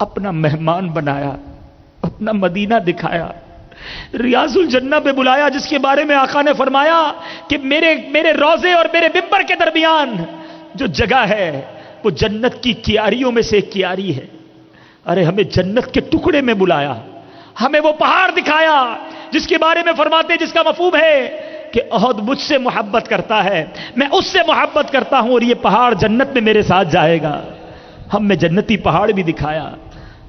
اپنا مہمان بنایا، اپنا مدینہ دکھایا، ریاض الجنہ پہ بلایا، جس کے بارے میں آقا نے فرمایا کہ میرے روضے اور میرے ممبر کے درمیان جو جگہ ہے وہ جنت کی کیاریوں میں سے ایک کیاری ہے۔ ارے ہمیں جنت کے ٹکڑے میں بلایا، ہمیں وہ پہاڑ دکھایا جس کے بارے میں فرماتے، جس کا مفہوم ہے کہ احد مجھ سے محبت کرتا ہے، میں اس سے محبت کرتا ہوں، اور یہ پہاڑ جنت میں میرے ساتھ جائے گا۔ ہم نے جنتی پہاڑ بھی دکھایا،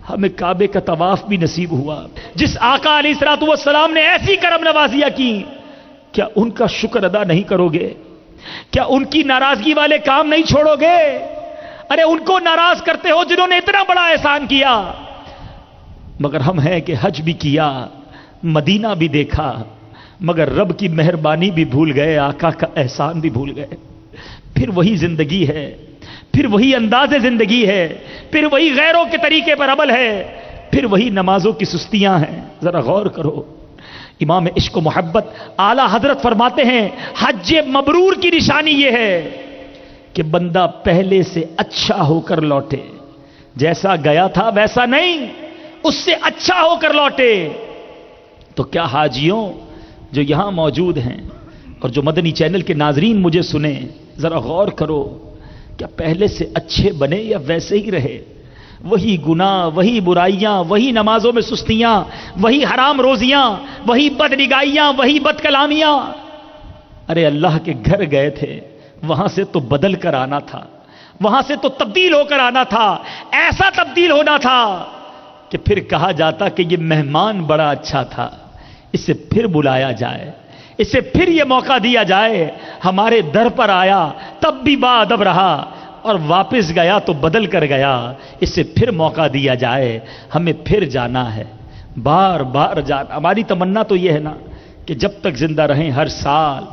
ہمیں کعبے کا طواف بھی نصیب ہوا۔ جس آقا علیہ الصلوۃ والسلام نے ایسی کرم نوازیاں کی، کیا ان کا شکر ادا نہیں کرو گے؟ کیا ان کی ناراضگی والے کام نہیں چھوڑو گے؟ ارے ان کو ناراض کرتے ہو جنہوں نے اتنا بڑا احسان کیا۔ مگر ہم ہیں کہ حج بھی کیا، مدینہ بھی دیکھا، مگر رب کی مہربانی بھی بھول گئے، آقا کا احسان بھی بھول گئے۔ پھر وہی زندگی ہے، پھر وہی انداز زندگی ہے، پھر وہی غیروں کے طریقے پر عمل ہے، پھر وہی نمازوں کی سستیاں ہیں۔ ذرا غور کرو، امام عشق و محبت اعلی حضرت فرماتے ہیں حج مبرور کی نشانی یہ ہے کہ بندہ پہلے سے اچھا ہو کر لوٹے، جیسا گیا تھا ویسا نہیں، اس سے اچھا ہو کر لوٹے۔ تو کیا حاجیوں جو یہاں موجود ہیں اور جو مدنی چینل کے ناظرین مجھے سنیں، ذرا غور کرو، کیا پہلے سے اچھے بنے یا ویسے ہی رہے؟ وہی گناہ، وہی برائیاں، وہی نمازوں میں سستیاں، وہی حرام روزیاں، وہی بد نگاہیاں، وہی بد کلامیاں۔ ارے اللہ کے گھر گئے تھے، وہاں سے تو بدل کر آنا تھا، وہاں سے تو تبدیل ہو کر آنا تھا، ایسا تبدیل ہونا تھا کہ پھر کہا جاتا کہ یہ مہمان بڑا اچھا تھا، اسے پھر بلایا جائے، اسے پھر یہ موقع دیا جائے۔ ہمارے در پر آیا تب بھی با ادب رہا، اور واپس گیا تو بدل کر گیا، اسے پھر موقع دیا جائے۔ ہمیں پھر جانا ہے، بار بار جانا۔ ہماری تمنا تو یہ ہے نا کہ جب تک زندہ رہیں ہر سال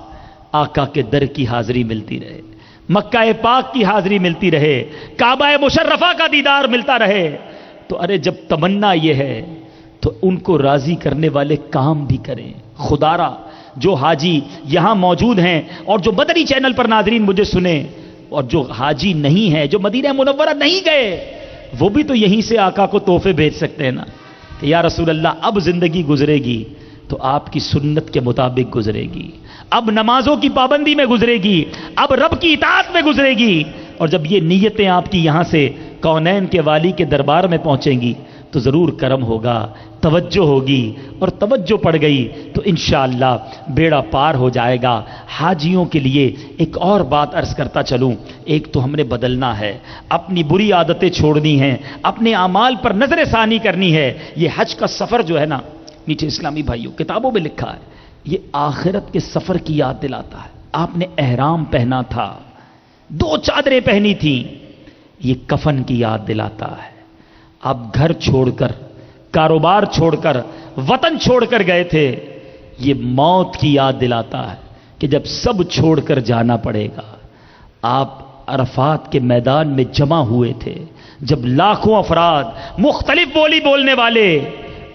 آقا کے در کی حاضری ملتی رہے، مکہ پاک کی حاضری ملتی رہے، کعبہ مشرفہ کا دیدار ملتا رہے۔ تو ارے جب تمنا یہ ہے تو ان کو راضی کرنے والے کام بھی کریں۔ خدا را جو حاجی یہاں موجود ہیں اور جو مدنی چینل پر ناظرین مجھے سنیں، اور جو حاجی نہیں ہے، جو مدینہ منورہ نہیں گئے، وہ بھی تو یہیں سے آقا کو تحفے بھیج سکتے ہیں نا کہ یا رسول اللہ اب زندگی گزرے گی تو آپ کی سنت کے مطابق گزرے گی، اب نمازوں کی پابندی میں گزرے گی، اب رب کی اطاعت میں گزرے گی۔ اور جب یہ نیتیں آپ کی یہاں سے کونین کے والی کے دربار میں پہنچیں گی تو ضرور کرم ہوگا، توجہ ہوگی، اور توجہ پڑ گئی تو انشاءاللہ بیڑا پار ہو جائے گا۔ حاجیوں کے لیے ایک اور بات عرض کرتا چلوں، ایک تو ہم نے بدلنا ہے، اپنی بری عادتیں چھوڑنی ہیں، اپنے اعمال پر نظر ثانی کرنی ہے۔ یہ حج کا سفر جو ہے نا میٹھے اسلامی بھائیوں، کتابوں میں لکھا ہے یہ آخرت کے سفر کی یاد دلاتا ہے۔ آپ نے احرام پہنا تھا، 2 چادریں پہنی تھیں، یہ کفن کی یاد دلاتا ہے۔ آپ گھر چھوڑ کر، کاروبار چھوڑ کر، وطن چھوڑ کر گئے تھے، یہ موت کی یاد دلاتا ہے کہ جب سب چھوڑ کر جانا پڑے گا۔ آپ عرفات کے میدان میں جمع ہوئے تھے جب لاکھوں افراد مختلف بولی بولنے والے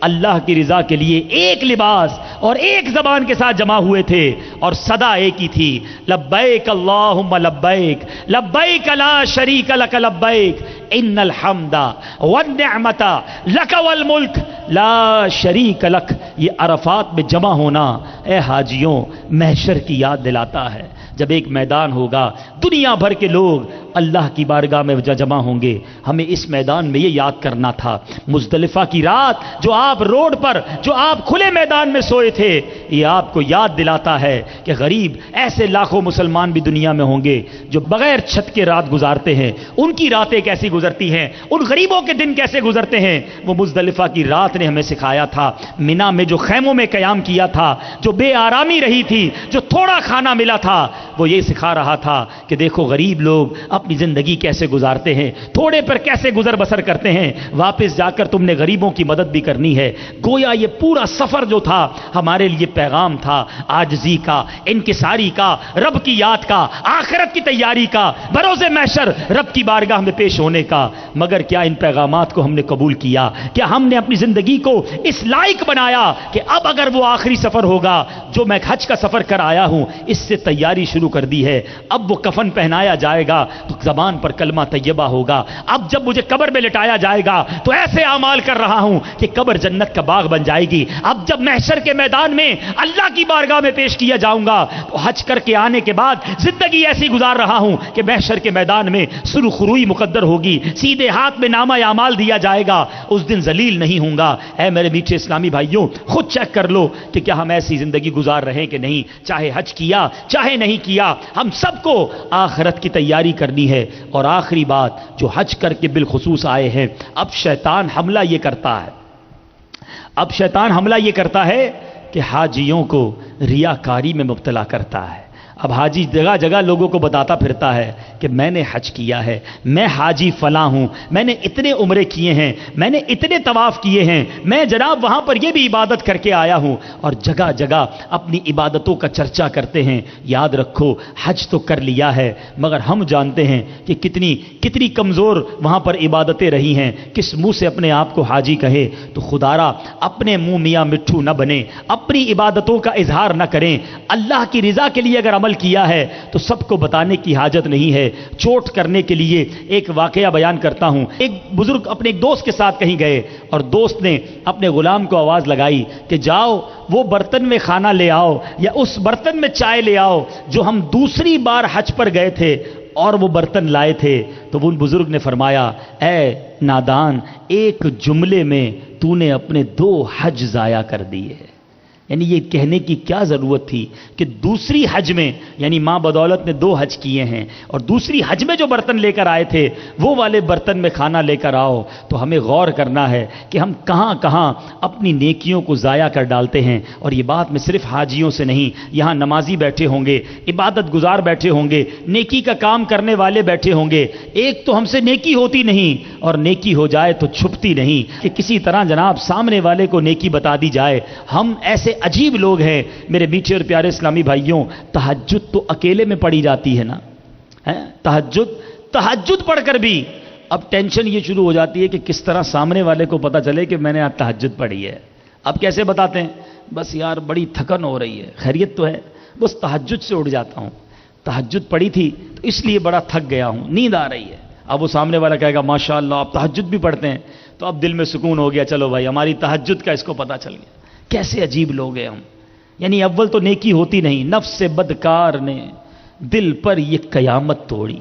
اللہ کی رضا کے لیے ایک لباس اور ایک زبان کے ساتھ جمع ہوئے تھے، اور صدا ایک ہی تھی، لبیک اللہم لبیک، لبیک لا شریک لک لبیک، ان الحمد والنعمت لک والملک لا شریک لک۔ یہ عرفات میں جمع ہونا اے حاجیوں محشر کی یاد دلاتا ہے، جب ایک میدان ہوگا، دنیا بھر کے لوگ اللہ کی بارگاہ میں جمع ہوں گے۔ ہمیں اس میدان میں یہ یاد کرنا تھا، مزدلفہ کی رات جو آپ روڈ پر، جو آپ کھلے میدان میں سوئے تھے، یہ آپ کو یاد دلاتا ہے کہ غریب ایسے لاکھوں مسلمان بھی دنیا میں ہوں گے جو بغیر چھت کے رات گزارتے ہیں، ان کی راتیں کیسی گزرتی ہیں، ان غریبوں کے دن کیسے گزرتے ہیں۔ وہ مزدلفہ کی رات نے ہمیں سکھایا تھا، مینا میں جو خیموں میں قیام کیا تھا، جو بے آرامی رہی تھی، جو تھوڑا کھانا ملا تھا، وہ یہ سکھا رہا تھا کہ دیکھو غریب لوگ اپنی زندگی کیسے گزارتے ہیں، تھوڑے پر کیسے گزر بسر کرتے ہیں، واپس جا کر تم نے غریبوں کی مدد بھی کرنی ہے۔ گویا یہ پورا سفر جو تھا ہمارے لیے پیغام تھا عاجزی کا، انکساری کا، رب کی یاد کا، آخرت کی تیاری کا، بروز محشر رب کی بارگاہ میں پیش ہونے کا۔ مگر کیا ان پیغامات کو ہم نے قبول کیا؟ کیا ہم نے اپنی زندگی کو اس لائق بنایا کہ اب اگر وہ آخری سفر ہوگا جو میں حج کا سفر کر آیا ہوں، اس سے تیاری شروع کر دی ہے، اب وہ کفن پہنایا جائے گا، تو زبان پر کلمہ طیبہ ہوگا. اب جب مجھے قبر میں لٹایا جائے گا تو ایسے اعمال کر رہا ہوں کہ قبر جنت کا باغ بن جائے گی. اب جب محشر کے میدان میں اللہ کی بارگاہ میں پیش کیا جاؤں گا تو حج کر کے آنے کے بعد زندگی ایسی گزار رہا ہوں کہ محشر کے میدان میں سرخ روئی مقدر ہوگی, سیدھے ہاتھ میں نامہ اعمال دیا جائے گا. اس دن ذلیل نہیں ہوں گا. اے میرے میٹھے اسلامی بھائیوں, خود چیک کر لو کہ کیا ہم ایسی زندگی گزار رہے ہیں کہ نہیں. چاہے حج کیا چاہے نہیں کیا, ہم سب کو آخرت کی تیاری کرنی ہے. اور آخری بات, جو حج کر کے بالخصوص آئے ہیں, اب شیطان حملہ یہ کرتا ہے کہ حاجیوں کو ریاکاری میں مبتلا کرتا ہے. اب حاجی جگہ جگہ لوگوں کو بتاتا پھرتا ہے کہ میں نے حج کیا ہے, میں حاجی فلاں ہوں, میں نے اتنے عمرے کیے ہیں, میں نے اتنے طواف کیے ہیں, میں جناب وہاں پر یہ بھی عبادت کر کے آیا ہوں. اور جگہ جگہ اپنی عبادتوں کا چرچا کرتے ہیں. یاد رکھو, حج تو کر لیا ہے مگر ہم جانتے ہیں کہ کتنی کمزور وہاں پر عبادتیں رہی ہیں. کس منہ سے اپنے آپ کو حاجی کہے. تو خدارا اپنے منہ میاں مٹھو نہ بنے, اپنی عبادتوں کا اظہار نہ کریں. اللہ کی رضا کے لیے اگر عمل کیا ہے تو سب کو بتانے کی حاجت نہیں ہے. چوٹ کرنے کے لیے ایک واقعہ بیان کرتا ہوں. ایک بزرگ اپنے ایک دوست کے ساتھ کہیں گئے اور دوست نے اپنے غلام کو آواز لگائی کہ جاؤ وہ برتن میں کھانا لے آؤ یا اس برتن میں چائے لے آؤ جو ہم دوسری بار حج پر گئے تھے اور وہ برتن لائے تھے. تو وہ بزرگ نے فرمایا, اے نادان, ایک جملے میں تو نے اپنے 2 حج ضائع کر دیے. یعنی یہ کہنے کی کیا ضرورت تھی کہ دوسری حج میں, یعنی ماں بدولت نے 2 حج کیے ہیں, اور دوسری حج میں جو برتن لے کر آئے تھے وہ والے برتن میں کھانا لے کر آؤ. تو ہمیں غور کرنا ہے کہ ہم کہاں کہاں اپنی نیکیوں کو ضائع کر ڈالتے ہیں. اور یہ بات میں صرف حاجیوں سے نہیں, یہاں نمازی بیٹھے ہوں گے, عبادت گزار بیٹھے ہوں گے, نیکی کا کام کرنے والے بیٹھے ہوں گے. ایک تو ہم سے نیکی ہوتی نہیں, اور نیکی ہو جائے تو چھپتی نہیں کہ کسی طرح جناب سامنے والے کو نیکی بتا دی جائے. ہم ایسے عجیب لوگ ہیں میرے میٹھے اور پیارے اسلامی بھائیوں. تہجد تو اکیلے میں پڑھی جاتی ہے نا, تہجد پڑھ کر بھی اب ٹینشن یہ شروع ہو جاتی ہے کہ کس طرح سامنے والے کو پتا چلے کہ میں نے آج تہجد پڑھی ہے. اب کیسے بتاتے ہیں, بس یار بڑی تھکن ہو رہی ہے, خیریت تو ہے, بس تہجد سے اٹھ جاتا ہوں, تہجد پڑھی تھی تو اس لیے بڑا تھک گیا ہوں, نیند آ رہی ہے. اب وہ سامنے والا کہے گا ماشاءاللہ آپ تہجد بھی پڑھتے ہیں, تو اب دل میں سکون ہو گیا, چلو بھائی ہماری تہجد کا اس کو پتا چل گیا. کیسے عجیب لوگ ہیں ہم. یعنی اول تو نیکی ہوتی نہیں, نفس سے بدکار نے دل پر یہ قیامت توڑی.